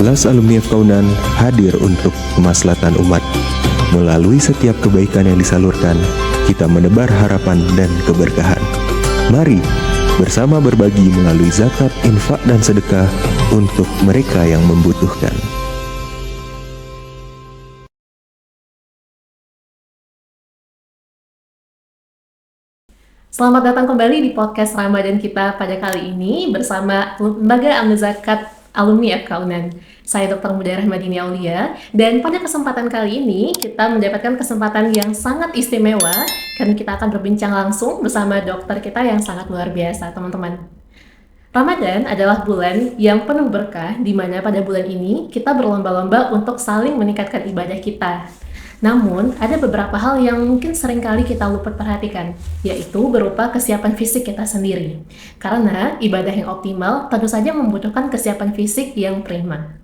Kelas Alumni FK hadir untuk kemaslahatan umat. Melalui setiap kebaikan yang disalurkan, kita menebar harapan dan keberkahan. Mari bersama berbagi melalui zakat, infak, dan sedekah untuk mereka yang membutuhkan. Selamat datang kembali di podcast Ramadan kita pada kali ini bersama Lembaga Amil Zakat Alumni FK Unan. Saya Dr. Mudahirah Madini Aulia, dan pada kesempatan kali ini kita mendapatkan kesempatan yang sangat istimewa karena kita akan berbincang langsung bersama dokter kita yang sangat luar biasa, teman-teman. Ramadan adalah bulan yang penuh berkah, di mana pada bulan ini kita berlomba-lomba untuk saling meningkatkan ibadah kita. Namun, ada beberapa hal yang mungkin seringkali kita lupa perhatikan, yaitu berupa kesiapan fisik kita sendiri. Karena ibadah yang optimal tentu saja membutuhkan kesiapan fisik yang prima.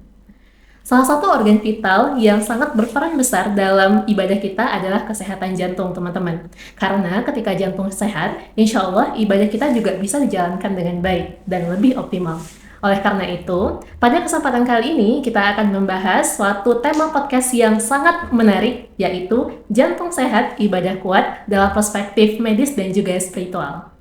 Salah satu organ vital yang sangat berperan besar dalam ibadah kita adalah kesehatan jantung, teman-teman. Karena ketika jantung sehat, insya Allah ibadah kita juga bisa dijalankan dengan baik dan lebih optimal. Oleh karena itu, pada kesempatan kali ini kita akan membahas suatu tema podcast yang sangat menarik, yaitu jantung sehat, ibadah kuat dalam perspektif medis dan juga spiritual.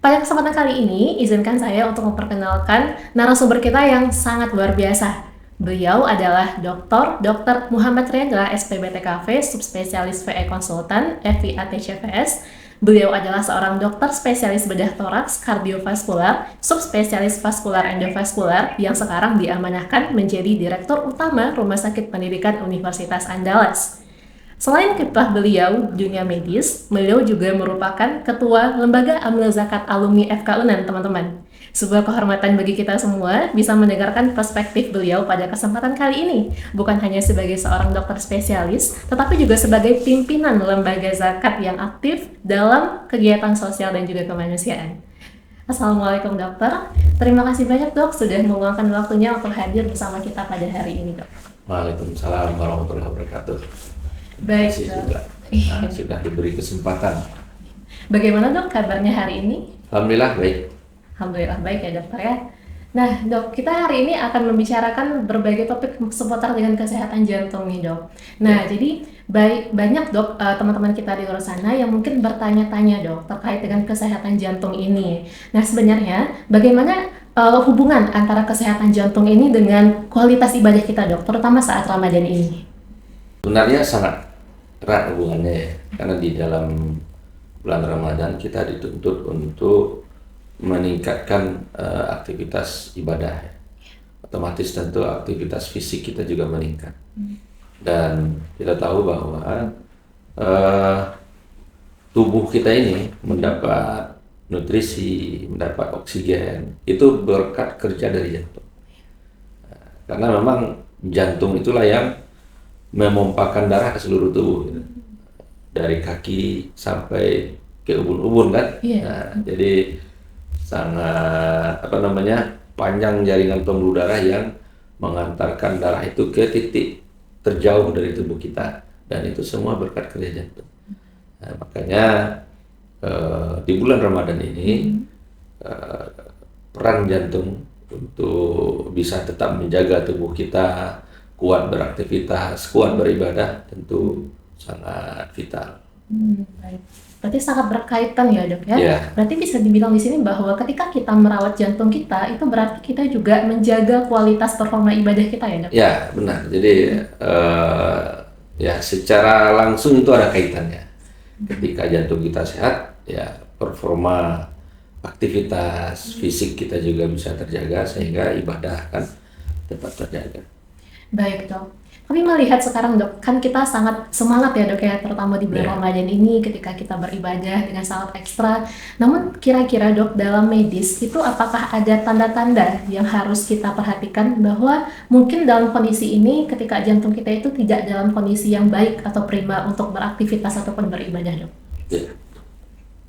Pada kesempatan kali ini, izinkan saya untuk memperkenalkan narasumber kita yang sangat luar biasa. Beliau adalah Dr. Muhammad Rendra, SPBTKV, subspesialis VE Konsultan, FIAT-CVS. Beliau adalah seorang dokter spesialis bedah toraks kardiovaskular, subspesialis vaskular endovaskular yang sekarang diamanahkan menjadi Direktur Utama Rumah Sakit Pendidikan Universitas Andalas. Selain kiprah beliau dunia medis, beliau juga merupakan Ketua Lembaga Amil Zakat Alumni FK Unan, teman-teman. Sebuah kehormatan bagi kita semua bisa mendengarkan perspektif beliau pada kesempatan kali ini, bukan hanya sebagai seorang dokter spesialis, tetapi juga sebagai pimpinan lembaga zakat yang aktif dalam kegiatan sosial dan juga kemanusiaan. Assalamualaikum dokter, terima kasih banyak dok sudah meluangkan waktunya untuk hadir bersama kita pada hari ini dok. Waalaikumsalam warahmatullahi wabarakatuh. Baik dok. Sudah diberi kesempatan. Bagaimana dok kabarnya hari ini? Alhamdulillah baik. Alhamdulillah baik ya dokter ya. Nah dok, kita hari ini akan membicarakan berbagai topik seputar dengan kesehatan jantung nih dok. Nah jadi banyak dok teman-teman kita di luar sana yang mungkin bertanya-tanya dok terkait dengan kesehatan jantung ini. Nah sebenarnya bagaimana hubungan antara kesehatan jantung ini dengan kualitas ibadah kita dok, terutama saat Ramadan ini? Sebenarnya sangat erat hubungannya ya, karena di dalam bulan Ramadan kita dituntut untuk meningkatkan aktivitas ibadah, otomatis tentu aktivitas fisik kita juga meningkat. Dan kita tahu bahwa tubuh kita ini mendapat nutrisi, mendapat oksigen itu berkat kerja dari jantung. Karena memang jantung itulah yang memompakan darah ke seluruh tubuh, gitu. Dari kaki sampai ke ubun-ubun kan. Nah, jadi sangat panjang jaringan pembuluh darah yang mengantarkan darah itu ke titik terjauh dari tubuh kita, dan itu semua berkat kerja jantung. Nah, makanya di bulan Ramadan ini peran jantung untuk bisa tetap menjaga tubuh kita kuat beraktivitas, kuat beribadah tentu sangat vital. Baik. Berarti sangat berkaitan ya dok ya. Yeah. Berarti bisa dibilang di sini bahwa ketika kita merawat jantung kita, itu berarti kita juga menjaga kualitas performa ibadah kita ya dok? Ya benar. Jadi ya secara langsung itu ada kaitannya. Ketika jantung kita sehat, ya performa aktivitas fisik kita juga bisa terjaga sehingga ibadah kan tetap terjaga. Baik dok. Kami melihat sekarang dok, kan kita sangat semangat ya dok ya, terutama di bulan Ramadan ini ketika kita beribadah dengan sangat ekstra. Namun kira-kira dok, dalam medis itu apakah ada tanda-tanda yang harus kita perhatikan bahwa mungkin dalam kondisi ini ketika jantung kita itu tidak dalam kondisi yang baik atau prima untuk beraktivitas ataupun beribadah dok? Ya.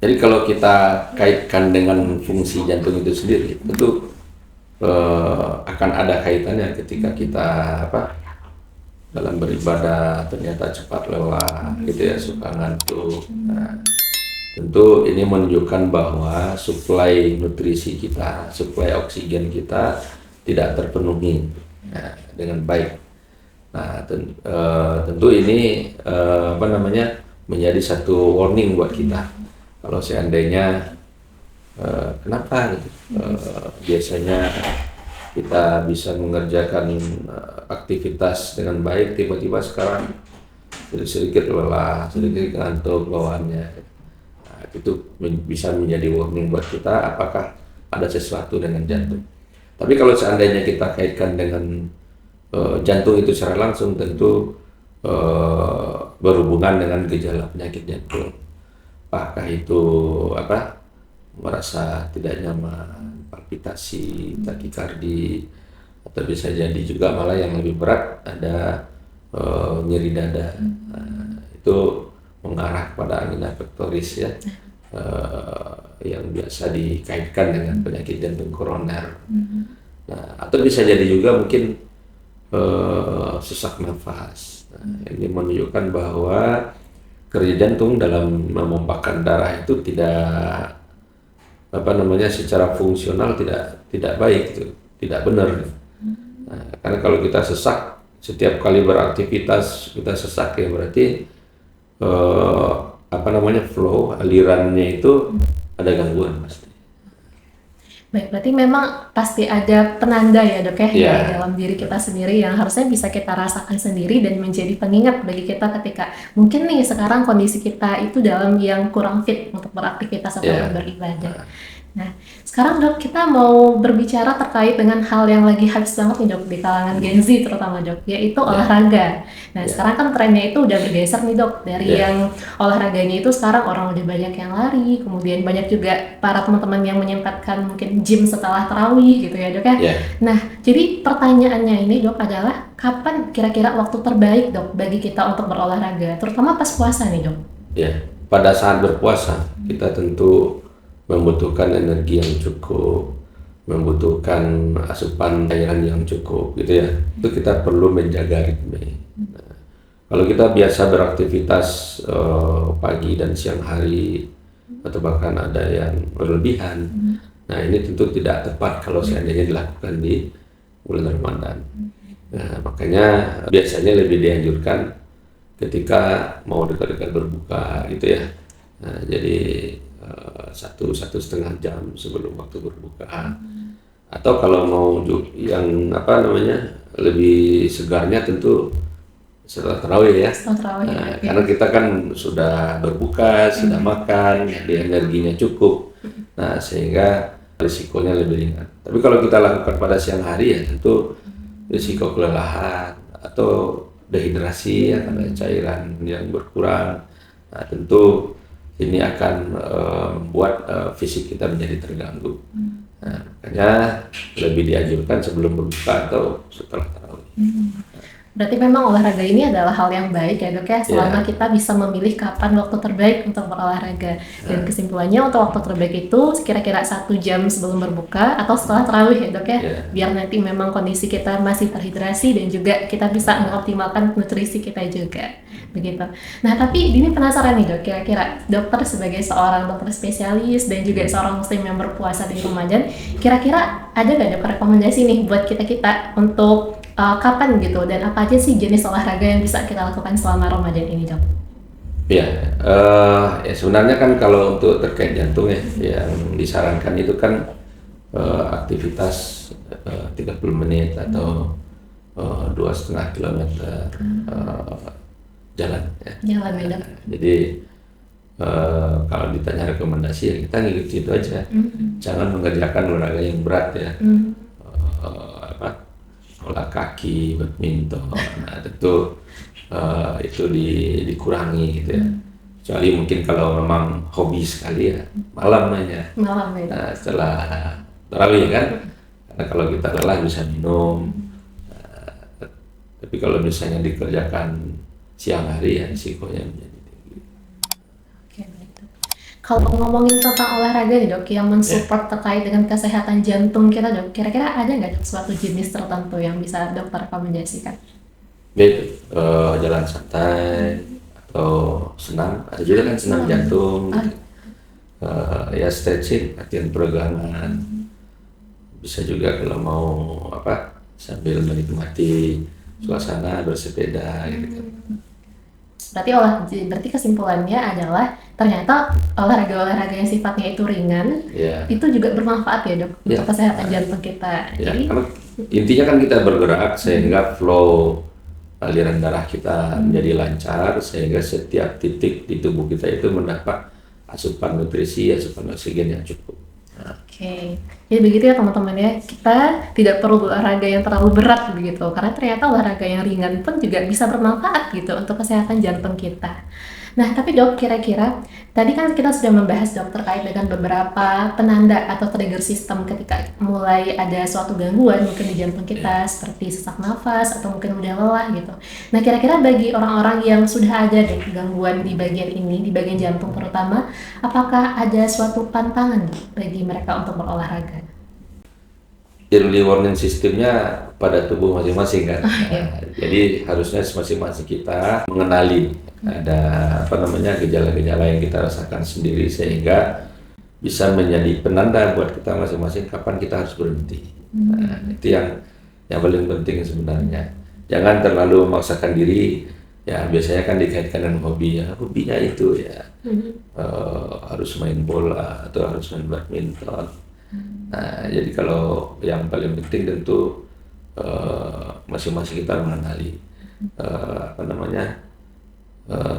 Jadi kalau kita kaitkan dengan fungsi jantung itu sendiri, tentu akan ada kaitannya ketika kita dalam beribadah ternyata cepat lelah, gitu ya, suka ngantuk. Nah, tentu ini menunjukkan bahwa suplai nutrisi kita, suplai oksigen kita tidak terpenuhi dengan baik. Nah, tentu ini menjadi satu warning buat kita. Kalau seandainya kenapa gitu? Biasanya kita bisa mengerjakan aktivitas dengan baik, tiba-tiba sekarang sedikit lelah, sedikit ngantuk bawaannya. Nah, itu bisa menjadi warning buat kita apakah ada sesuatu dengan jantung. Tapi kalau seandainya kita kaitkan dengan jantung itu secara langsung, tentu berhubungan dengan gejala penyakit jantung. Apakah itu merasa tidak nyaman, palpitasi, takikardi, atau bisa jadi juga malah yang lebih berat ada nyeri dada. Itu mengarah pada angina pectoris ya, yang biasa dikaitkan dengan penyakit jantung koroner. Nah, atau bisa jadi juga mungkin sesak nafas. Nah, ini menunjukkan bahwa kerja jantung dalam memompahkan darah itu tidak secara fungsional tidak baik, itu tidak benar. Nah, karena kalau kita sesak setiap kali beraktivitas kita sesak ya berarti flow alirannya itu ada gangguan pasti. Baik, berarti memang pasti ada penanda ya dok ya, Yeah. dari dalam diri kita sendiri yang harusnya bisa kita rasakan sendiri dan menjadi pengingat bagi kita ketika mungkin nih sekarang kondisi kita itu dalam yang kurang fit untuk beraktivitas atau Yeah. beribadah. Nah, sekarang dok kita mau berbicara terkait dengan hal yang lagi hype banget nih dok di kalangan Gen Z terutama dok, yaitu olahraga. Nah, sekarang kan trennya itu udah bergeser nih dok dari yang olahraganya itu sekarang orang udah banyak yang lari, kemudian banyak juga para teman-teman yang menyempatkan mungkin gym setelah tarawih gitu ya dok ya. Ya. Nah, jadi pertanyaannya ini dok adalah kapan kira-kira waktu terbaik dok bagi kita untuk berolahraga, terutama pas puasa nih dok? Ya, pada saat berpuasa kita tentu membutuhkan energi yang cukup, membutuhkan asupan cairan yang cukup, gitu ya. Itu kita perlu menjaga ritme. Nah, kalau kita biasa beraktivitas pagi dan siang hari, atau bahkan ada yang berlebihan, nah ini tentu tidak tepat kalau seandainya dilakukan di bulan Ramadan. Nah, makanya biasanya lebih dianjurkan ketika mau dekat-dekat berbuka, gitu ya. Nah, jadi 1,5 jam sebelum waktu berbuka, atau kalau mau yang lebih segarnya tentu setelah tarawih ya. Setelah tarawih, Nah, ya. karena kita kan sudah berbuka, sudah makan, jadi energinya cukup, nah sehingga risikonya lebih ringan. Tapi kalau kita lakukan pada siang hari ya tentu risiko kelelahan atau dehidrasi ya, karena cairan yang berkurang. Nah, tentu ini akan membuat fisik kita menjadi terganggu. Nah, makanya lebih dianjurkan sebelum berbuka atau setelah tarawih. Berarti memang olahraga ini adalah hal yang baik ya dok ya, selama Ya. kita bisa memilih kapan waktu terbaik untuk berolahraga. Dan kesimpulannya untuk waktu terbaik itu kira-kira 1 jam sebelum berbuka atau setelah tarawih ya dok ya, Ya. biar nanti memang kondisi kita masih terhidrasi dan juga kita bisa mengoptimalkan nutrisi kita juga. Begitu. Nah, tapi Dini penasaran nih dok, kira-kira dokter sebagai seorang dokter spesialis dan juga seorang muslim yang berpuasa di Ramadan, kira-kira ada nggak dok rekomendasi nih buat kita untuk kapan gitu, dan apa aja sih jenis olahraga yang bisa kita lakukan selama Ramadan ini dok? Ya, sebenarnya kan kalau untuk terkait jantung ya, yang disarankan itu kan aktivitas 30 menit atau 2,5 kilometer jalan ya. Jalan ya dok. Jadi kalau ditanya rekomendasi ya kita ngikutin itu aja. Jangan mengerjakan olahraga yang berat ya. Olah kaki, badminton, nah tentu itu dikurangi gitu ya. Kecuali mungkin kalau memang hobi sekali ya malam aja. Malam ya dok. Nah, setelah tarawih kan, karena kalau kita lelah bisa minum. Tapi kalau misalnya dikerjakan siang hari ya risikonya menjadi tinggi. Oke, baik dok. Kalau ngomongin tentang olahraga nih dok, yang mensupport terkait dengan kesehatan jantung kita dok, kira-kira ada nggak dok suatu jenis tertentu yang bisa dokter rekomendasikan? Baik, jalan santai atau senam, ada juga kan senam jantung, ya stretching, latihan peregangan, bisa juga kalau mau sambil menikmati suasana bersepeda gitu kan. Berarti kesimpulannya adalah ternyata olahraga-olahraga yang sifatnya itu ringan Ya, itu juga bermanfaat ya dok Ya. untuk kesehatan jantung kita. ya, Jadi karena intinya kan kita bergerak sehingga flow aliran darah kita menjadi lancar, sehingga setiap titik di tubuh kita itu mendapat asupan nutrisi, asupan oksigen yang cukup. Oke, jadi begitu ya teman-teman ya. Kita tidak perlu olahraga yang terlalu berat begitu, karena ternyata olahraga yang ringan pun juga bisa bermanfaat gitu untuk kesehatan jantung kita. Nah, tapi dok, kira-kira tadi kan kita sudah membahas dok terkait dengan beberapa penanda atau trigger system ketika mulai ada suatu gangguan mungkin di jantung kita seperti sesak nafas atau mungkin udah lelah gitu. Nah, kira-kira bagi orang-orang yang sudah ada deh gangguan di bagian ini, di bagian jantung terutama, apakah ada suatu pantangan bagi mereka untuk berolahraga? Early warning sistemnya pada tubuh masing-masing kan. Nah, jadi harusnya masing-masing kita mengenali ada gejala-gejala yang kita rasakan sendiri, sehingga bisa menjadi penanda buat kita masing-masing kapan kita harus berhenti. Nah, itu yang paling penting sebenarnya. Jangan terlalu memaksakan diri. Ya, biasanya kan dikaitkan dengan hobi ya. Hobinya itu ya harus main bola atau harus main badminton. Nah, jadi kalau yang paling penting tentu masing-masing kita mengenali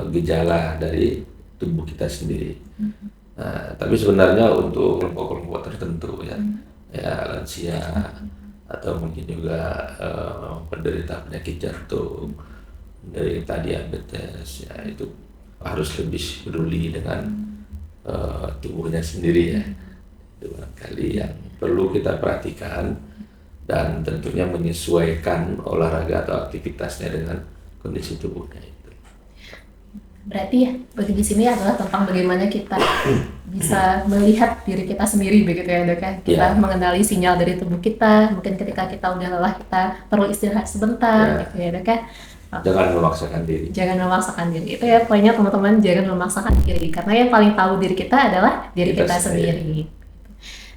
gejala dari tubuh kita sendiri. Nah, tapi sebenarnya untuk kelompok-kelompok tertentu ya lansia atau mungkin juga penderita penyakit jantung, penderita diabetes ya, itu harus lebih peduli dengan tubuhnya sendiri ya. Itu barangkali yang perlu kita perhatikan, dan tentunya menyesuaikan olahraga atau aktivitasnya dengan kondisi tubuhnya itu. Berarti ya, bagi di sini adalah tentang bagaimana kita bisa melihat diri kita sendiri begitu ya dok ya. Kita mengenali sinyal dari tubuh kita, mungkin ketika kita udah lelah kita perlu istirahat sebentar gitu ya dok ya. Jangan memaksakan diri. Jangan memaksakan diri. Itu ya poinnya teman-teman, jangan memaksakan diri. Karena yang paling tahu diri kita adalah diri kita sendiri.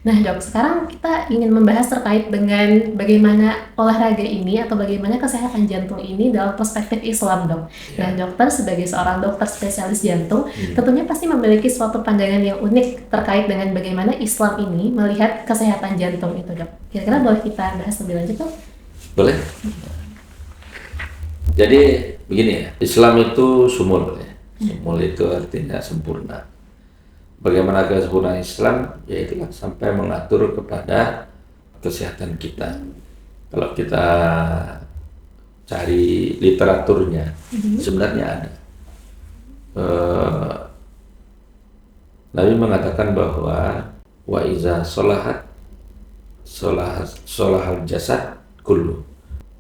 Nah dok, sekarang kita ingin membahas terkait dengan bagaimana olahraga ini atau bagaimana kesehatan jantung ini dalam perspektif Islam dok. Nah dokter sebagai seorang dokter spesialis jantung tentunya pasti memiliki suatu pandangan yang unik terkait dengan bagaimana Islam ini melihat kesehatan jantung itu dok. Kira-kira boleh kita bahas lebih lanjut dok? Boleh. Jadi begini ya, Islam itu sumul ya. Sumul itu artinya sempurna. Bagaimana kesempurnaan Islam? Yaitu sampai mengatur kepada kesehatan kita. Kalau kita cari literaturnya, sebenarnya ada. Nabi mengatakan bahwa wa iza sholahat sholahal jasad kullu.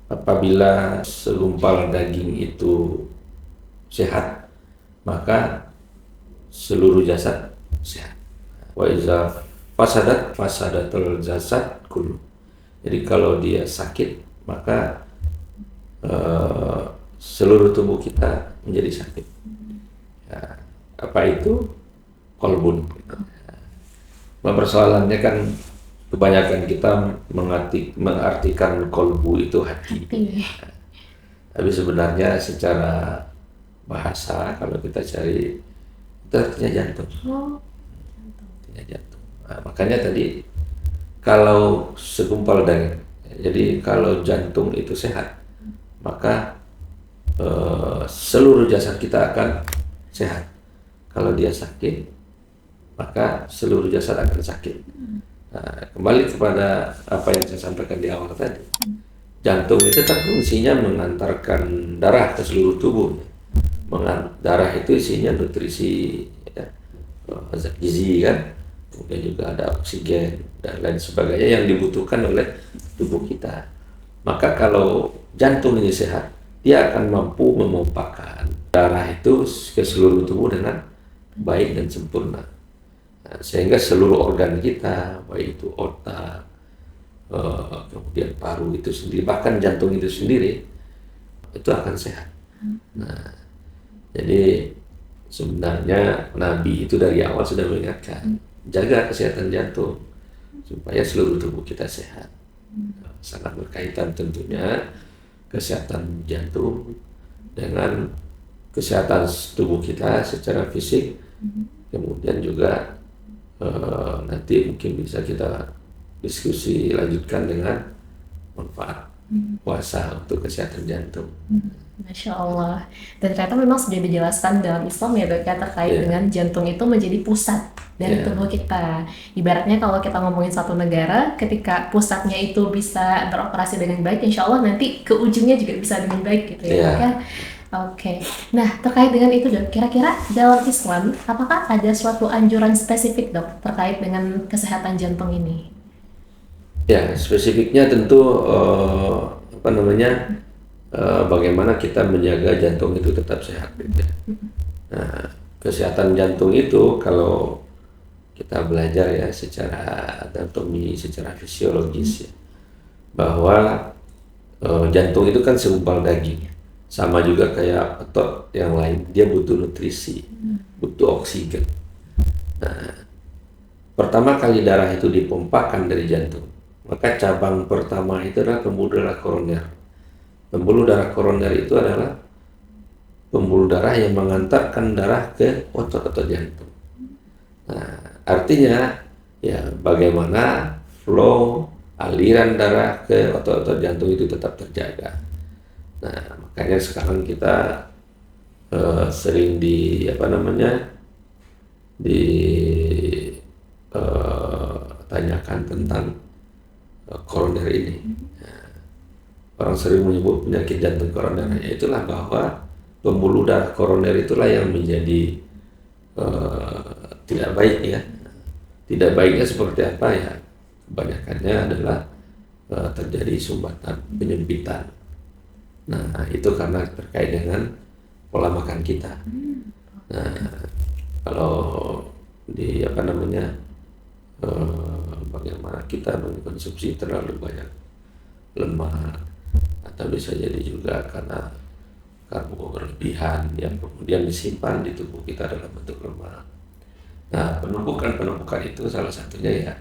Apabila segumpal daging itu sehat, maka seluruh jasad sehat. Wa iza fasadatul jasad kullu. Jadi kalau dia sakit, maka seluruh tubuh kita menjadi sakit. Ya, apa itu? Kolbun. Nah, persoalannya kan kebanyakan kita mengartikan kolbu itu hati. Tapi sebenarnya secara bahasa kalau kita cari itu artinya jantung. Jantung. Nah, makanya tadi kalau segumpal daging, jadi kalau jantung itu sehat, maka seluruh jasad kita akan sehat. Kalau dia sakit, maka seluruh jasad akan sakit. Nah, kembali kepada apa yang saya sampaikan di awal tadi, jantung itu kan fungsinya mengantarkan darah ke seluruh tubuh. Darah itu isinya nutrisi, ya, zat gizi kan, kemudian juga ada oksigen dan lain sebagainya yang dibutuhkan oleh tubuh kita. Maka kalau jantung ini sehat, dia akan mampu memompahkan darah itu ke seluruh tubuh dengan baik dan sempurna. Nah, sehingga seluruh organ kita, baik itu otak, kemudian paru itu sendiri, bahkan jantung itu sendiri, itu akan sehat. Nah, jadi sebenarnya Nabi itu dari awal sudah mengingatkan, jaga kesehatan jantung. supaya seluruh tubuh kita sehat. Sangat berkaitan tentunya kesehatan jantung dengan kesehatan tubuh kita secara fisik. Kemudian juga nanti mungkin bisa kita diskusi lanjutkan dengan manfaat puasa untuk kesehatan jantung. Masya Allah. Dan ternyata memang sudah dijelaskan dalam Islam ya dok ya, terkait dengan jantung itu menjadi pusat dari tubuh kita. Ibaratnya kalau kita ngomongin satu negara, ketika pusatnya itu bisa beroperasi dengan baik, insya Allah nanti ke ujungnya juga bisa dengan baik gitu ya dok ya. Oke. Nah, terkait dengan itu dok, kira-kira dalam Islam apakah ada suatu anjuran spesifik dok terkait dengan kesehatan jantung ini? Ya, spesifiknya tentu bagaimana kita menjaga jantung itu tetap sehat gitu ya. Nah, kesehatan jantung itu kalau kita belajar ya secara anatomi, secara fisiologis ya, bahwa jantung itu kan segumpal daging, sama juga kayak otot yang lain, dia butuh nutrisi, butuh oksigen. Nah, pertama kali darah itu dipompakan dari jantung, maka cabang pertama itu adalah pembuluh darah koroner. Pembuluh darah koroner itu adalah pembuluh darah yang mengantarkan darah ke otot-otot jantung. Nah, artinya ya bagaimana flow aliran darah ke otot-otot jantung itu tetap terjaga. Nah, makanya sekarang kita sering ditanyakan tentang koroner ini. Orang sering menyebut penyakit jantung koroner, itulah bahwa pembuluh darah koroner itulah yang menjadi tidak baik ya. Tidak baiknya seperti apa ya? Kebanyakannya adalah terjadi sumbatan, penyempitan. Nah, itu karena terkait dengan pola makan kita. Nah, kalau di bagaimana kita mengkonsumsi terlalu banyak lemak, atau bisa jadi juga karena karbo berlebihan yang kemudian disimpan di tubuh kita dalam bentuk lemak. Nah, penumpukan itu salah satunya ya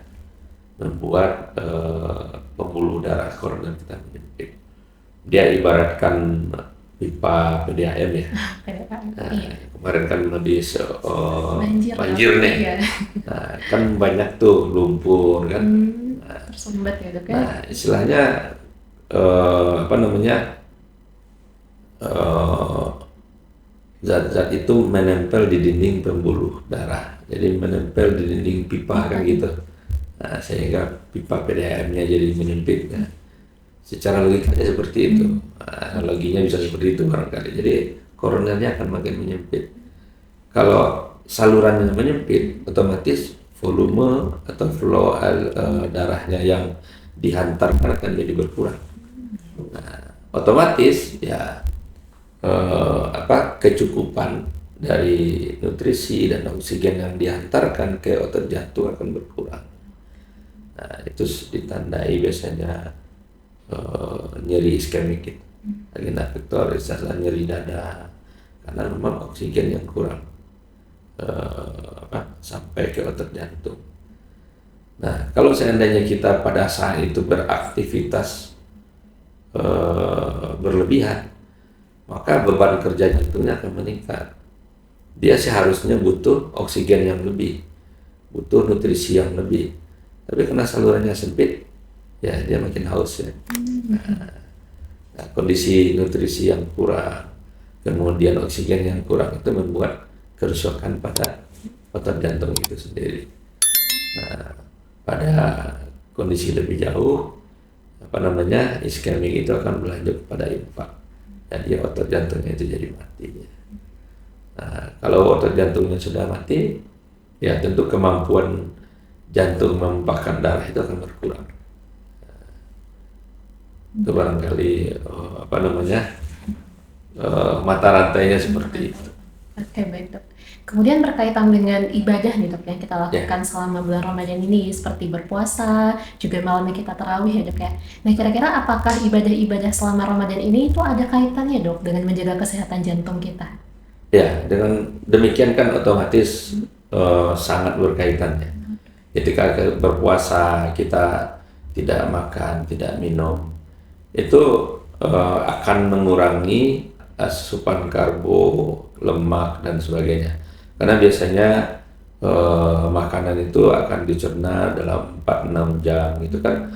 membuat pembuluh darah koroner kita menyempit. Dia ibaratkan pipa PDAM ya. Nah, kemarin kan habis banjir nih. Ya. Nah, kan banyak tuh lumpur kan. Tersumbat ya dok ya. Nah, istilahnya zat-zat itu menempel di dinding pembuluh darah, jadi menempel di dinding pipa kan gitu. Nah, sehingga pipa PDAM-nya jadi menyempit. Nah, secara logikanya seperti itu. Analoginya bisa seperti itu barangkali. Jadi koronernya akan makin menyempit. Kalau salurannya menyempit, otomatis volume atau flow darahnya yang dihantarkan akan jadi berkurang. Nah, otomatis ya kecukupan dari nutrisi dan oksigen yang dihantarkan ke otot jantung akan berkurang. Nah, itu ditandai biasanya nyeri iskemik gitu. Angina pectoris, nyeri dada, karena memang oksigen yang kurang sampai ke otot jantung. Nah, kalau seandainya kita pada saat itu beraktivitas berlebihan, maka beban kerja jantungnya akan meningkat. Dia seharusnya butuh oksigen yang lebih, butuh nutrisi yang lebih. Tapi karena salurannya sempit, ya dia makin haus ya. Nah, kondisi nutrisi yang kurang, kemudian oksigen yang kurang itu membuat kerusakan pada otot jantung itu sendiri. Nah, pada kondisi lebih jauh, iskemik itu akan berlanjut pada infark. Jadi otot jantungnya itu jadi mati. Nah, kalau otot jantungnya sudah mati, ya tentu kemampuan jantung memumpahkan darah itu akan berkurang. Itu barangkali mata rantainya seperti itu. Oke, baik dok. Kemudian berkaitan dengan ibadah nih dok yang kita lakukan selama bulan Ramadan ini, seperti berpuasa, juga malamnya kita tarawih ya dok ya. Nah, kira-kira apakah ibadah-ibadah selama Ramadan ini itu ada kaitannya dok dengan menjaga kesehatan jantung kita? Ya, dengan demikian kan otomatis sangat berkaitannya. ketika berpuasa kita tidak makan, tidak minum, itu akan mengurangi asupan karbo, lemak dan sebagainya. Karena biasanya makanan itu akan dicerna dalam 4-6 jam gitu kan.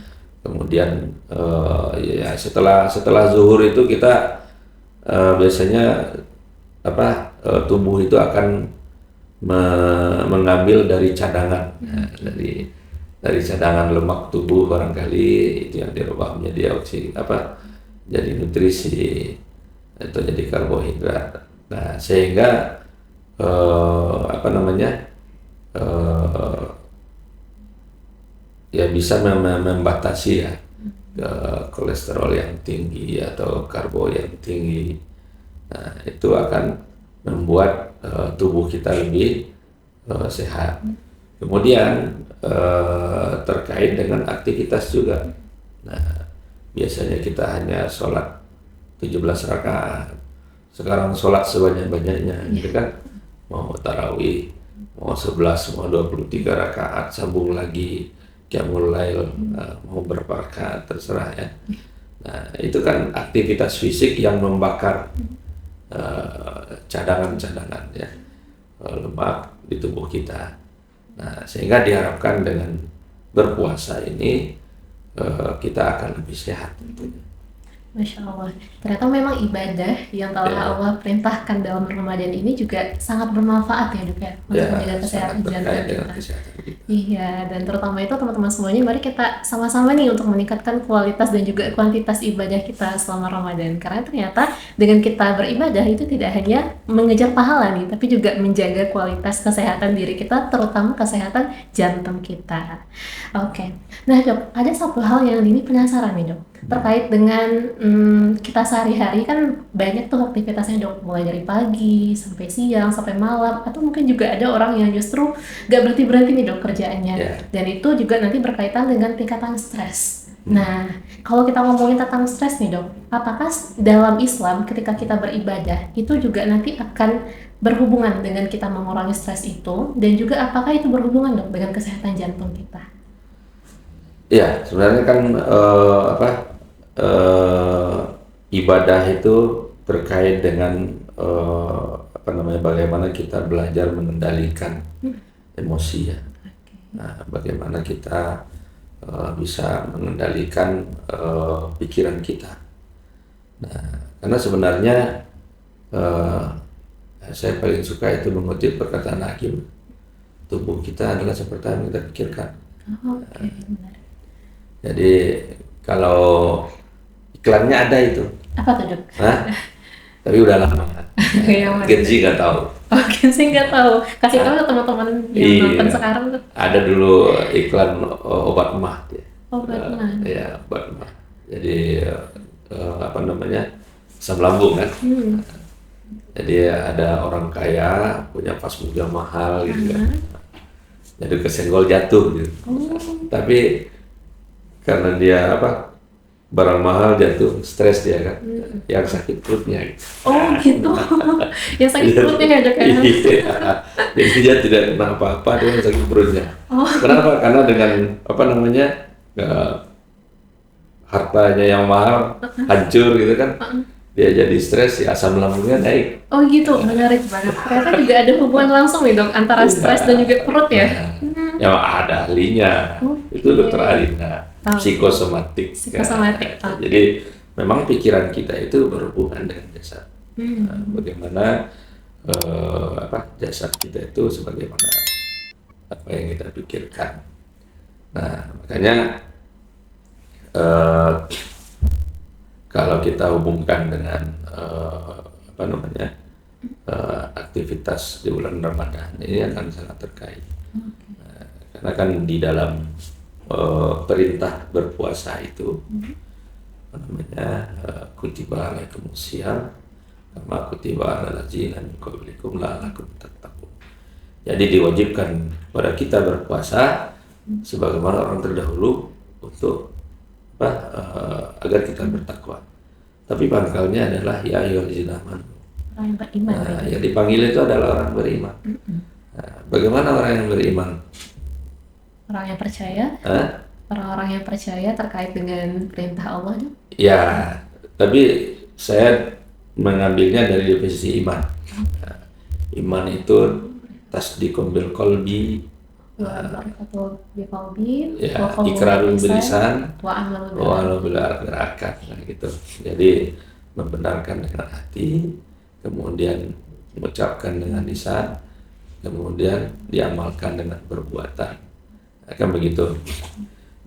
Kemudian ya setelah zuhur itu kita biasanya tubuh itu akan mengambil dari cadangan, dari cadangan lemak tubuh barangkali itu yang dirubah menjadi jadi nutrisi atau jadi karbohidrat. Nah sehingga ya bisa membatasi ya kolesterol yang tinggi atau karbo yang tinggi. Nah itu akan membuat tubuh kita lebih sehat. Kemudian terkait dengan aktivitas juga. Nah biasanya kita hanya sholat 17 rakaat. Sekarang sholat sebanyak-banyaknya, gitu kan? Mau tarawih, mau 11, mau 23 rakaat, sambung lagi qiyamul lail, mau berapa rakaat terserah ya. Nah itu kan aktivitas fisik yang membakar cadangan-cadangan ya lemak di tubuh kita. Nah sehingga diharapkan dengan berpuasa ini kita akan lebih sehat tentunya. Masya Allah, ternyata memang ibadah yang telah Allah perintahkan dalam Ramadan ini juga sangat bermanfaat ya Dok ya, untuk menjaga kesehatan jantung kita. Iya, dan terutama itu teman-teman semuanya, mari kita sama-sama nih untuk meningkatkan kualitas dan juga kuantitas ibadah kita selama Ramadan. Karena ternyata dengan kita beribadah itu tidak hanya mengejar pahala nih, tapi juga menjaga kualitas kesehatan diri kita, terutama kesehatan jantung kita. Oke, nah Dok, ada satu hal yang ini penasaran nih Dok, terkait dengan kita sehari-hari kan banyak tuh aktivitasnya Dok, mulai dari pagi sampai siang sampai malam, atau mungkin juga ada orang yang justru gak berhenti-berhenti nih Dok kerjaannya, dan itu juga nanti berkaitan dengan tingkatan stres. Nah, kalau kita ngomongin tentang stres nih Dok, apakah dalam Islam ketika kita beribadah itu juga nanti akan berhubungan dengan kita mengurangi stres itu, dan juga apakah itu berhubungan Dok dengan kesehatan jantung kita? Ya, sebenarnya kan ibadah itu terkait dengan bagaimana kita belajar mengendalikan emosi ya. Nah, bagaimana kita bisa mengendalikan pikiran kita. Nah, karena sebenarnya saya paling suka itu mengutip perkataan Hakim, tubuh kita adalah seperti yang kita pikirkan. Jadi kalau iklannya ada itu. Apa tuh Dok? Tapi udah lama. Genzi nggak tahu. Oh, Genzi nggak tahu. Kasih tahu ke teman-teman yang nonton sekarang tuh. Ada dulu iklan obat mah. Obat mah. Ya, obat mah. Jadi asam lambung kan. Jadi ada orang kaya punya vas muda mahal gitu kan. Jadi kesenggol jatuh gitu. Tapi karena dia barang mahal jatuh, stres dia kan, yang sakit perutnya. Oh gitu, yang sakit perutnya ya Dok ya? Iya, jadi dia tidak kena apa-apa, dia sakit perutnya. Kenapa? Karena dengan hartanya yang mahal hancur gitu kan, dia jadi stres, ya asam lambungnya naik. Oh gitu, menarik banget. Ternyata juga ada hubungan langsung nih Dok antara stres dan juga perut ya? Yang ada ahlinya, itu dokter ahlinya. Psikosomatik. Jadi memang pikiran kita itu berhubungan dengan jasad. Bagaimana jasad kita itu sebagaimana apa yang kita pikirkan. Nah makanya kalau kita hubungkan dengan aktivitas di bulan Ramadan ini akan sangat terkait. Karena kan di dalam perintah berpuasa itu kutiba alaikumus syiyam kama kutiba alal ladzina min qablikum la'allakum tattaqun. Jadi diwajibkan pada kita berpuasa sebagaimana orang terdahulu untuk agar kita bertakwa. Tapi pangkalnya adalah ya ayyuhalladzina amanu. Orang beriman. Yang dipanggil itu adalah orang beriman. Bagaimana orang yang beriman? Orang yang percaya, Hah? orang-orang yang percaya terkait dengan perintah Allah dong. Ya, tapi saya mengambilnya dari definisi iman. Nah, iman itu tasdiqun bil qalbi, Wa barakatuh bi qalbi, ya, wa qawlun ikrarun bil bil lisan, lisan, wa amalun bil walau bila akad, nah, gitu. Jadi membenarkan dengan hati, kemudian mengucapkan dengan lisan, kemudian diamalkan dengan perbuatan. Akan begitu.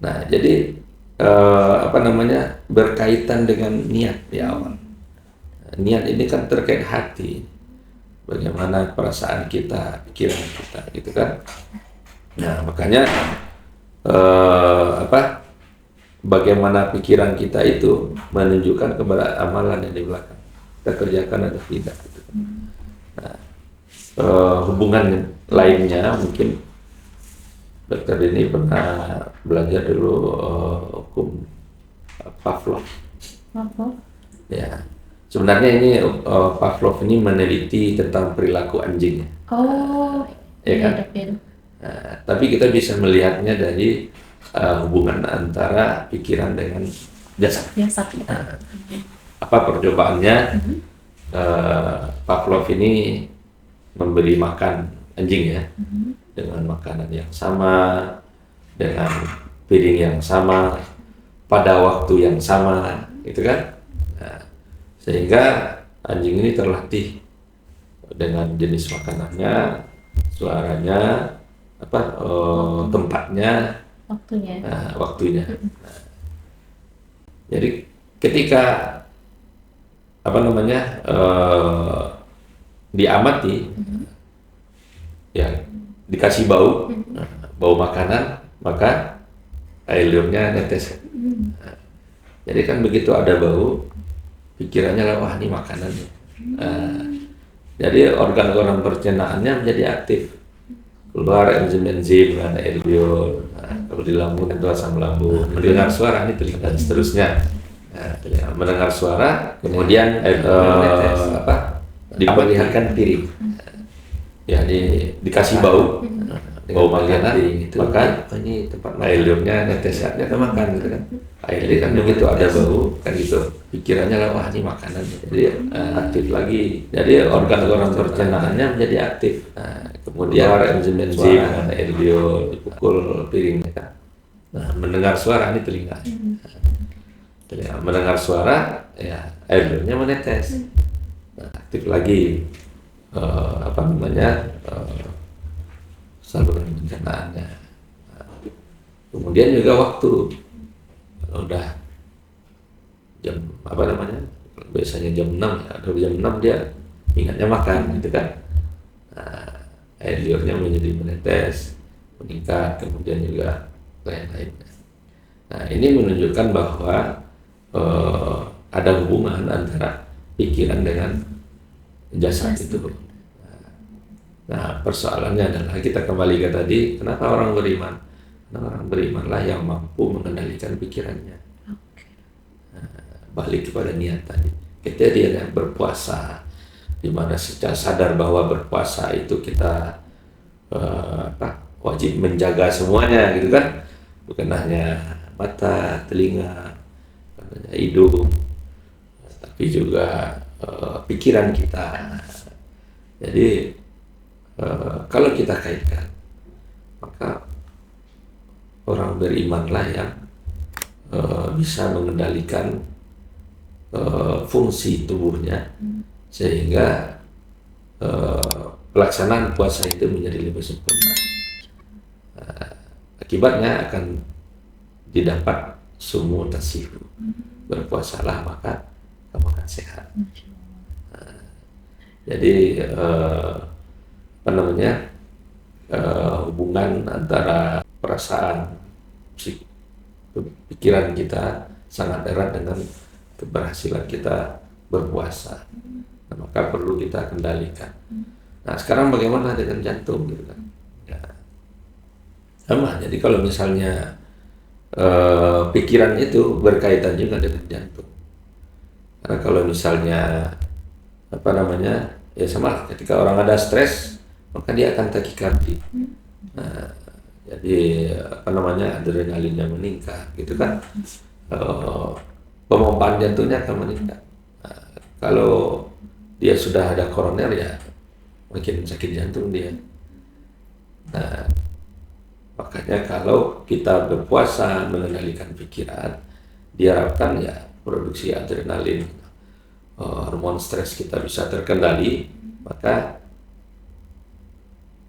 Nah, jadi apa namanya, berkaitan dengan niat di awal. Niat ini kan terkait hati, bagaimana perasaan kita, pikiran kita, gitu kan. Nah, makanya apa, bagaimana pikiran kita itu menunjukkan kepada amalan yang di belakang kita kerjakan atau tidak, gitu. Nah, hubungan lainnya mungkin dokter ini pernah belajar dulu hukum Pavlov. Apa? Ya, sebenarnya ini Pavlov ini meneliti tentang perilaku anjing. Oh, Ya kan? Dok, iya, Dok. Nah, tapi kita bisa melihatnya dari hubungan antara pikiran dengan jasad. Biasa kita. Apa percobaannya? Pavlov ini memberi makan anjing ya, dengan makanan yang sama, dengan piring yang sama, pada waktu yang sama, gitu kan? Nah, sehingga anjing ini terlatih dengan jenis makanannya, suaranya, apa, tempatnya, Waktunya. waktunya. Nah, jadi ketika apa namanya, diamati, ya dikasih bau, bau makanan, maka air liurnya netes. Nah, jadi kan begitu ada bau, pikirannya lah, wah ini makanan. Nah, jadi organ-organ pencernaannya menjadi aktif, keluar enzim-enzim, ada air liur. Nah, kalau di lambung itu asam lambung, mendengar suara ini telinga dan seterusnya. Nah, mendengar suara, kemudian apa, diperlihatkan piring. Ya, dikasih bau, bau makanan, maka ini tempat air liurnya netes, ya makan, gitu kan. Air liur kan begitu ada bau, kan gitu, pikirannya lah, wah ini makanan, jadi aktif lagi. Jadi organ-organ pencernaannya menjadi aktif. Nah, kemudian enzim-enzim, air liur, dipukul piring, kan. Nah, mendengar suara ini telinga. Mendengar suara, ya air liurnya menetes. Nah, aktif lagi apa namanya, saluran pencernaannya. Nah, kemudian juga waktu, udah jam apa namanya, biasanya jam 6 ya, atau jam 6 dia ingatnya makan, gitu kan. Nah, air liurnya menjadi menetes, meningkat, kemudian juga lain-lain. Nah, ini menunjukkan bahwa ada hubungan antara pikiran dengan jasad itu. Nah, persoalannya adalah kita kembali ke tadi, kenapa orang beriman? Karena orang berimanlah yang mampu mengendalikan pikirannya. Balik kepada niat tadi. Ketika dia berpuasa, di mana secara sadar bahwa berpuasa itu kita wajib menjaga semuanya, gitu kan? Bukan hanya mata, telinga, hidung, tapi juga pikiran kita. Jadi kalau kita kaitkan, maka orang berimanlah yang bisa mengendalikan fungsi tubuhnya, sehingga pelaksanaan puasa itu menjadi lebih sempurna. Akibatnya akan didapat sumu tasihu, berpuasalah maka kamu akan sehat. Jadi apa namanya, hubungan antara perasaan, pikiran kita sangat erat dengan keberhasilan kita berpuasa. Nah, maka perlu kita kendalikan. Nah, sekarang bagaimana dengan jantung, gitu kan? Ya, sama. Jadi kalau misalnya pikiran itu berkaitan juga dengan jantung. Karena kalau misalnya apa namanya, ya sama, ketika orang ada stres, maka dia akan takikardi. Nah, Jadi apa namanya, adrenalinnya meningkat gitu kan. Pemompaan jantungnya akan meningkat. Nah, kalau dia sudah ada koroner ya makin sakit jantung dia. Nah, makanya kalau kita berpuasa mengendalikan pikiran, diharapkan ya produksi adrenalin, hormon stres kita bisa terkendali, maka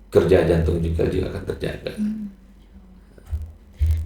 kerja jantung juga akan terjaga.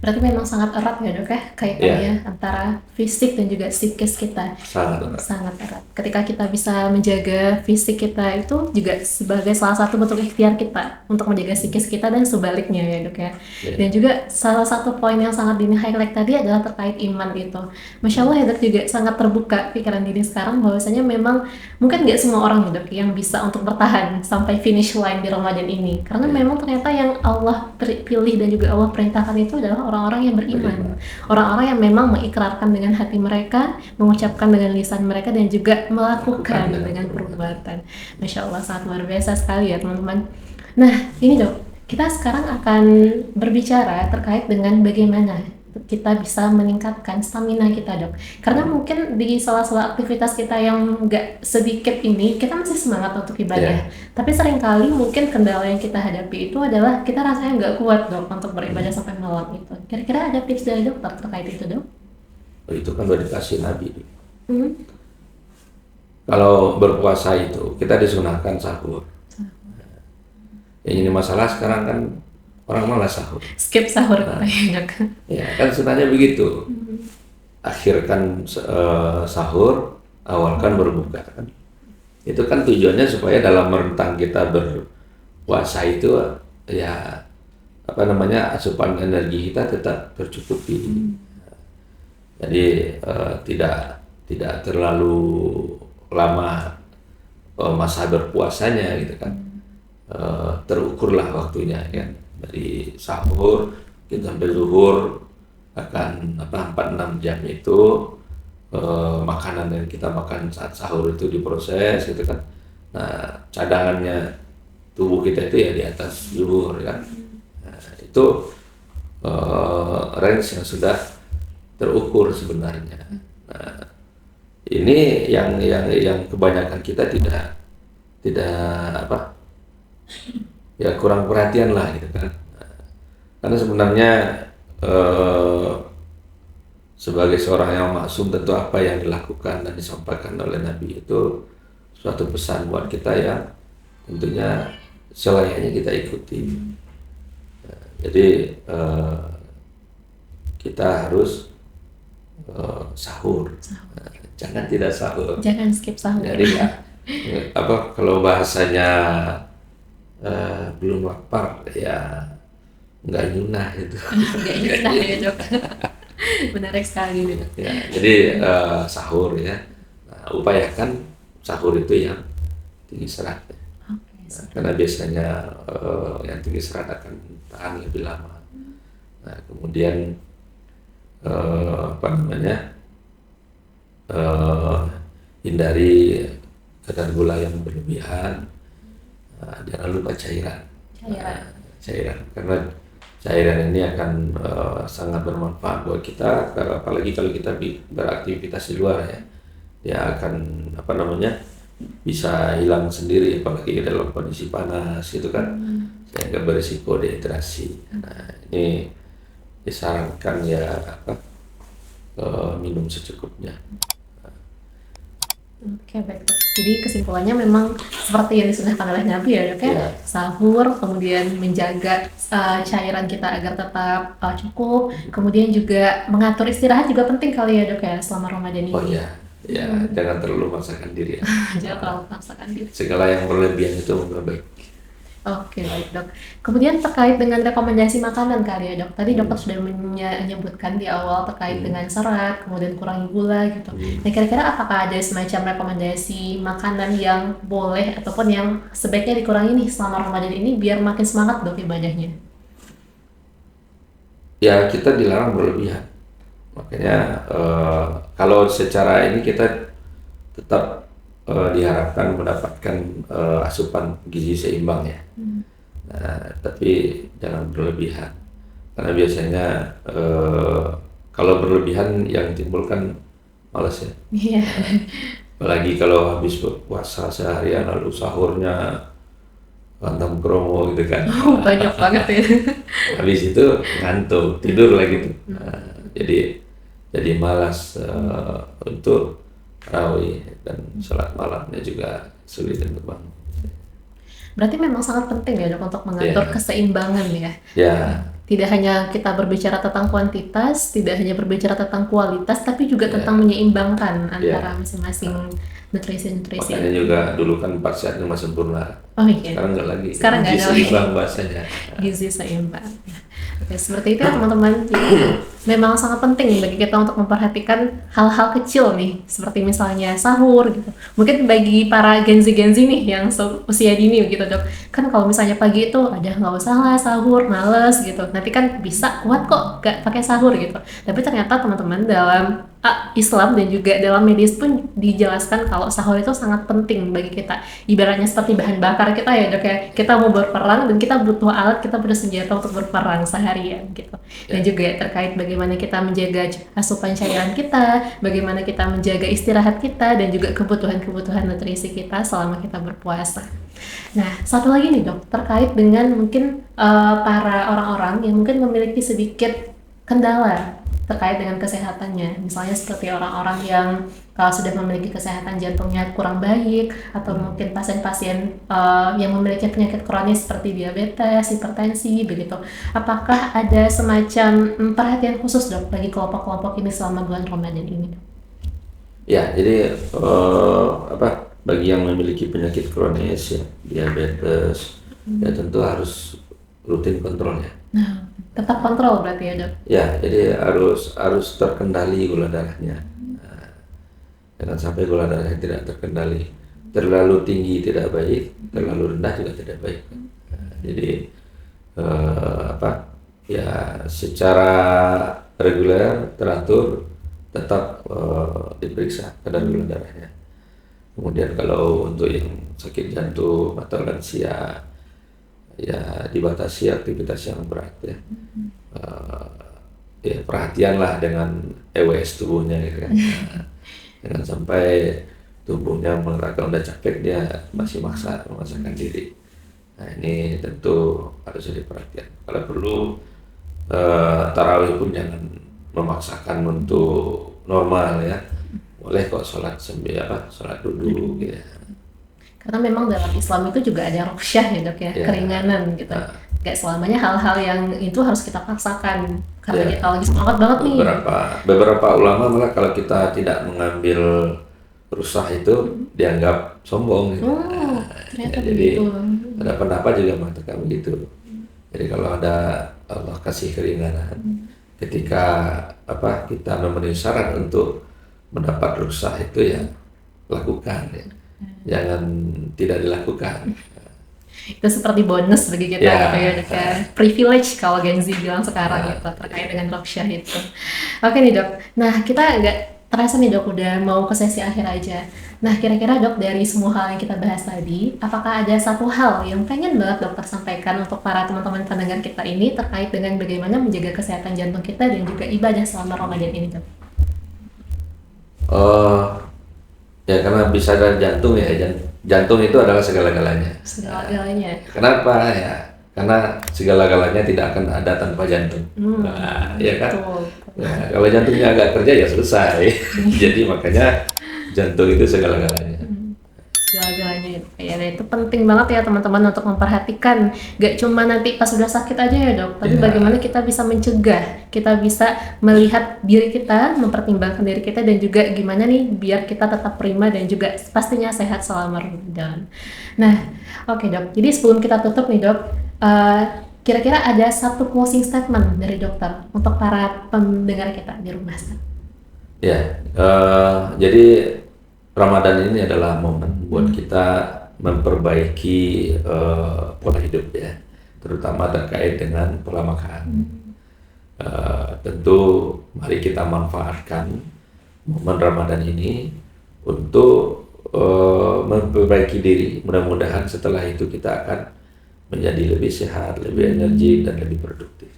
Berarti memang sangat erat ya dok ya kaitannya antara fisik dan juga psikis kita. Sangat erat. Sangat erat. Ketika kita bisa menjaga fisik kita itu juga sebagai salah satu bentuk ikhtiar kita untuk menjaga psikis kita dan sebaliknya ya dok ya. Dan juga salah satu poin yang sangat Dini highlight tadi adalah terkait iman itu. Masya Allah ya dok, juga sangat terbuka pikiran Dini sekarang bahwasanya memang mungkin nggak semua orang ya dok yang bisa untuk bertahan sampai finish line di Ramadan ini. Karena memang ternyata yang Allah pilih dan juga Allah perintahkan itu adalah orang-orang yang beriman, orang-orang yang memang mengikrarkan dengan hati mereka, mengucapkan dengan lisan mereka, dan juga melakukan dengan perbuatan. Masya Allah, sangat luar biasa sekali ya teman-teman. Nah ini dok, kita sekarang akan berbicara terkait dengan bagaimana kita bisa meningkatkan stamina kita dok. Karena mungkin di sela-sela aktivitas kita yang nggak sedikit ini, kita masih semangat untuk ibadah. Tapi seringkali mungkin kendala yang kita hadapi itu adalah kita rasanya nggak kuat dok untuk beribadah sampai malam itu. Kira-kira ada tips dari dokter terkait itu dok? Itu kan udah dikasih Nabi. Kalau berpuasa itu kita disunahkan sahur. Yang ini masalah sekarang kan orang malas sahur. Skip sahur katanya dok. Ya kan sunahnya begitu. Akhirkan sahur, awalkan berbuka kan. Itu kan tujuannya supaya dalam rentang kita berpuasa itu ya apa namanya, asupan energi kita tetap tercukupi. Jadi tidak terlalu lama masa berpuasanya gitu kan. Terukurlah waktunya kan. Dari sahur kita sampai zuhur akan 4-6 jam itu makanan yang kita makan saat sahur itu diproses gitu kan. Nah, cadangannya tubuh kita itu ya di atas zuhur kan. Nah, itu range yang sudah terukur sebenarnya. Nah, ini yang kebanyakan kita tidak ya kurang perhatian lah gitu kan. Karena sebenarnya sebagai seorang yang maksum, tentu apa yang dilakukan dan disampaikan oleh Nabi itu suatu pesan buat kita yang tentunya selayaknya kita ikuti. Jadi kita harus sahur. Jangan tidak sahur. Jangan skip sahur. Jadi kalau bahasanya belum lapar ya nggak nyunah itu. Nggak nyunah ya dok. Menarik sekali gitu. Ya, jadi sahur ya. Nah, upayakan sahur itu yang tinggi serat. Nah, karena biasanya yang tinggi serat akan tahan lebih lama. Nah, kemudian hindari kadar gula yang berlebihan. Jangan lupa cairan. Cairan karena cairan ini akan sangat bermanfaat buat kita, apalagi kalau kita beraktivitas di luar ya. Dia akan bisa hilang sendiri apalagi dalam kondisi panas gitu kan. Sehingga berisiko dehidrasi. Nah, ini disarankan ya minum secukupnya. Oke, baik. Jadi kesimpulannya memang seperti yang disunahkan oleh Nabi ya dok ya. Sahur, kemudian menjaga cairan kita agar tetap cukup, kemudian juga mengatur istirahat juga penting kali ya dok ya selama Ramadan ini. Oh iya, ya jangan terlalu memaksakan diri ya. Jangan terlalu memaksakan diri. Segala yang berlebihan itu nggak baik. Oke, baik dok. Kemudian terkait dengan rekomendasi makanan kali ya dok. Tadi dokter sudah menyebutkan di awal terkait dengan serat, kemudian kurangi gula gitu. Nah kira-kira apakah ada semacam rekomendasi makanan yang boleh ataupun yang sebaiknya dikurangi nih selama Ramadan ini biar makin semangat dok ibadahnya? Ya kita dilarang berlebihan. Makanya kalau secara ini kita tetap diharapkan mendapatkan asupan gizi seimbang ya. Nah, tapi jangan berlebihan. Karena biasanya kalau berlebihan yang timbulkan malas ya. Iya. Apalagi kalau habis puasa seharian lalu sahurnya pantang kromo gitu kan. Banyak banget ya. Habis itu ngantuk, tidur lagi tuh. Nah, jadi malas untuk tarawih dan sholat malamnya juga sulit untuk bangun. Berarti memang sangat penting ya dok untuk mengatur Iya. keseimbangan ya. Ya, Tidak hanya kita berbicara tentang kuantitas, tidak hanya berbicara tentang kualitas, tapi juga Iya. tentang menyeimbangkan Iya. antara masing-masing nutrisi-nutrisi. makanya juga dulu kan 4 sehat 5 sempurna. Oh iya, Sekarang nggak lagi. Sekarang nggak ada Gizi lagi. seimbang bahasanya. gizi seimbang. Oke, seperti itu ya teman-teman. Jadi memang sangat penting bagi kita untuk memperhatikan hal-hal kecil nih, seperti misalnya sahur gitu. Mungkin bagi para Gen Z nih yang usia dini gitu dok, kan kalau misalnya pagi itu ada nggak usah lah sahur, males gitu. Nanti kan bisa kuat kok gak pakai sahur gitu. Tapi ternyata teman-teman dalam Islam dan juga dalam medis pun dijelaskan kalau sahur itu sangat penting bagi kita. Ibaratnya seperti bahan bakar kita ya dok ya. Kita mau berperang dan kita butuh alat, kita butuh senjata untuk berperang seharian gitu. Dan juga terkait bagaimana kita menjaga asupan cairan kita, bagaimana kita menjaga istirahat kita, dan juga kebutuhan-kebutuhan nutrisi kita selama kita berpuasa. Nah, satu lagi nih dok, terkait dengan mungkin para orang-orang yang mungkin memiliki sedikit kendala terkait dengan kesehatannya, misalnya seperti orang-orang yang sudah memiliki kesehatan jantungnya kurang baik, atau mungkin pasien-pasien yang memiliki penyakit kronis seperti diabetes, hipertensi, begitu. Apakah ada semacam perhatian khusus dok bagi kelompok-kelompok ini selama bulan Ramadan ini? Ya, jadi bagi yang memiliki penyakit kronis ya, diabetes, ya tentu harus rutin kontrol ya. Nah, tetap kontrol berarti ya dok? Ya, jadi harus terkendali gula darahnya. Nah, jangan sampai gula darahnya tidak terkendali. Terlalu tinggi tidak baik, terlalu rendah juga tidak baik. Nah, jadi ya secara reguler teratur tetap diperiksa kadar gula darahnya. Kemudian kalau untuk yang sakit jantung atau lansia, ya dibatasi aktivitas yang berat ya. Ya perhatianlah dengan EWS tubuhnya gitu kan. Jangan sampai tubuhnya kalau udah capek dia masih memaksakan diri. Nah ini tentu harus jadi perhatian. Kalau perlu tarawih pun jangan memaksakan untuk normal ya. Boleh kok sholat duduk gitu ya. Karena memang dalam Islam itu juga ada ruqyah ya dok ya, Ya. keringanan gitu. Gak selamanya hal-hal yang itu harus kita paksakan karena kita lagi semangat banget nih. Beberapa ulama malah kalau kita tidak mengambil rukhsah itu dianggap sombong gitu. Ternyata jadi begitu. ada pendapat juga mengatakan begitu. Jadi kalau ada Allah kasih keringanan ketika kita memenuhi syarat untuk mendapat rukhsah itu ya lakukan ya. Jangan tidak dilakukan. Itu seperti bonus bagi kita Ya. gitu ya dok ya. Privilege kalau Gen Z bilang sekarang gitu terkait dengan ruqyah itu. Oke nih dok, nah kita nggak terasa nih dok udah mau ke sesi akhir aja. Nah kira-kira dok dari semua hal yang kita bahas tadi, apakah ada satu hal yang pengen banget dokter sampaikan untuk para teman-teman pendengar kita ini terkait dengan bagaimana menjaga kesehatan jantung kita dan juga ibadah selama Ramadan ini dok? Ya karena bisa dari jantung ya, jantung itu adalah segala-galanya. Segala-galanya. Kenapa ya? Karena segala-galanya tidak akan ada tanpa jantung. Nah, ya kan? Betul. Nah, kalau jantungnya agak kerja ya selesai. Jadi makanya jantung itu segala-galanya. Segala-galanya ya, itu penting banget ya teman-teman untuk memperhatikan, gak cuma nanti pas sudah sakit aja ya dok, tapi bagaimana kita bisa mencegah, kita bisa melihat diri kita, mempertimbangkan diri kita, dan juga gimana nih biar kita tetap prima dan juga pastinya sehat selama Ramadan. Nah oke dok, jadi sebelum kita tutup nih dok, kira-kira ada satu closing statement dari dokter untuk para pendengar kita di rumah. Ya, jadi Ramadan ini adalah momen buat kita memperbaiki pola hidup ya, terutama terkait dengan pola makan. Tentu mari kita manfaatkan momen Ramadan ini untuk memperbaiki diri. Mudah-mudahan setelah itu kita akan menjadi lebih sehat, lebih energik, dan lebih produktif.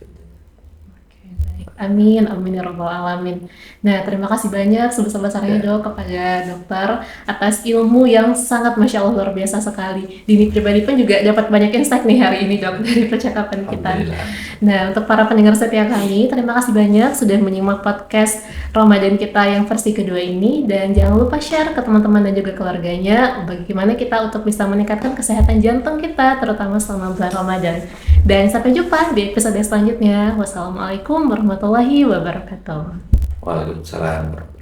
Amin, amin ya rabbal alamin. Nah, terima kasih banyak sebesar-besarnya Ya. Dok kepada dokter atas ilmu yang sangat Masya Allah luar biasa sekali. Dini pribadi pun juga dapat banyak insight nih hari ini Dok dari percakapan kita. Alhamdulillah. Nah, untuk para pendengar setia kami, terima kasih banyak sudah menyimak podcast Ramadan kita yang versi kedua ini. Dan jangan lupa share ke teman-teman dan juga keluarganya bagaimana kita untuk bisa meningkatkan kesehatan jantung kita, terutama selama bulan Ramadan. Dan sampai jumpa di episode selanjutnya. Wassalamualaikum warahmatullahi wabarakatuh. Waalaikumsalam.